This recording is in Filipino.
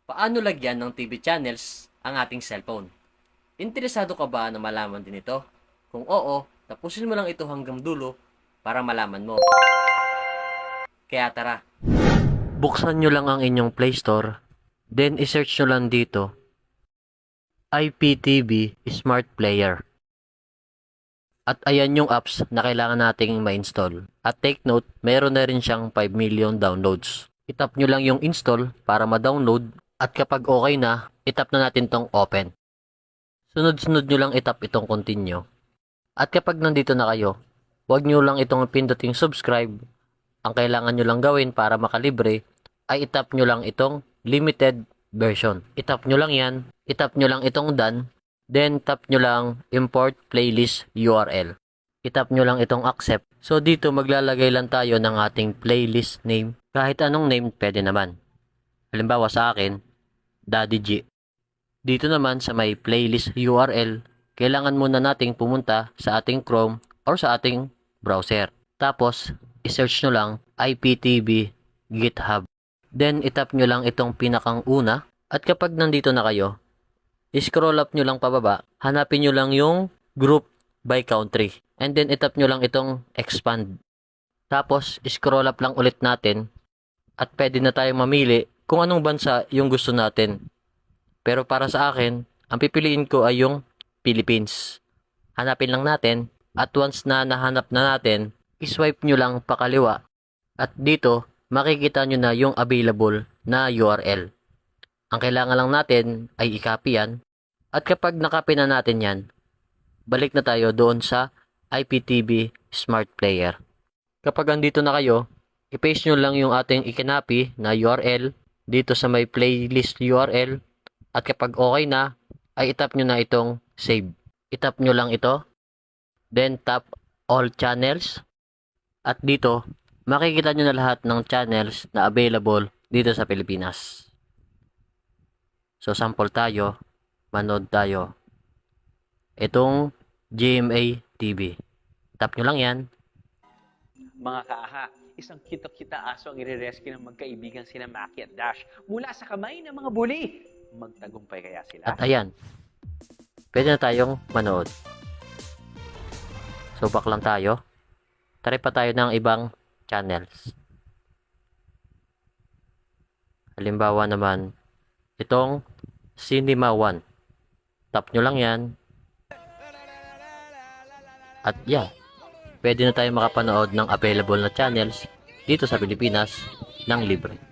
Paano lagyan ng TV channels ang ating cellphone? Interesado ka ba na malaman din ito? Kung oo, tapusin mo lang ito hanggang dulo para malaman mo. Kaya tara, buksan nyo lang ang inyong Play Store, then isearch nyo lang dito, IPTV Smart Player. At ayan yung apps na kailangan nating ma-install. At take note, mayroon na rin siyang 5 million downloads. Itap nyo lang yung install para ma-download at kapag okay na, itap na natin tong open. Sunod-sunod nyo lang itap itong continue. At kapag nandito na kayo, huwag nyo lang itong pinduting subscribe. Ang kailangan nyo lang gawin para makalibre ay itap nyo lang itong limited version. Itap nyo lang yan, itap nyo lang itong done, then tap nyo lang import playlist URL. Itap nyo lang itong accept. So dito maglalagay lang tayo ng ating playlist name. Kahit anong name pwede naman. Halimbawa sa akin, Daddy G. Dito naman sa may playlist URL, kailangan muna nating pumunta sa ating Chrome or sa ating browser. Tapos, isearch nyo lang IPTV GitHub. Then, itap nyo lang itong pinakang una. At kapag nandito na kayo, scroll up nyo lang pababa, hanapin nyo lang yung group by country. And then, itap nyo lang itong expand. Tapos, scroll up lang ulit natin at pwede na tayong mamili kung anong bansa yung gusto natin. Pero para sa akin, ang pipiliin ko ay yung Philippines. Hanapin lang natin at once na nahanap na natin, iswipe nyo lang pakaliwa at dito makikita nyo na yung available na URL. Ang kailangan lang natin ay i-copy yan at kapag nakopy na natin yan, balik na tayo doon sa IPTV Smart Player. Kapag andito na kayo, i-paste nyo lang yung ating ikinopy na URL dito sa may playlist URL at kapag okay na, ay itap nyo na itong save. Itap nyo lang ito, then tap all channels at dito, makikita nyo na lahat ng channels na available dito sa Pilipinas. So sample tayo, manood tayo. Itong GMA TV. Tap nyo lang yan. Mga kaaha, isang kita-kita aso ang i-rescue ng magkaibigan sina Maki at Dash mula sa kamay ng mga bully. Magtagumpay kaya sila? At ayan, pwede na tayong manood. So back lang tayo. Try pa tayo ng ibang channels. Halimbawa naman, itong Cinema One. Tap nyo lang yan. At yeah, pwede na tayo makapanood ng available na channels dito sa Pilipinas ng libre.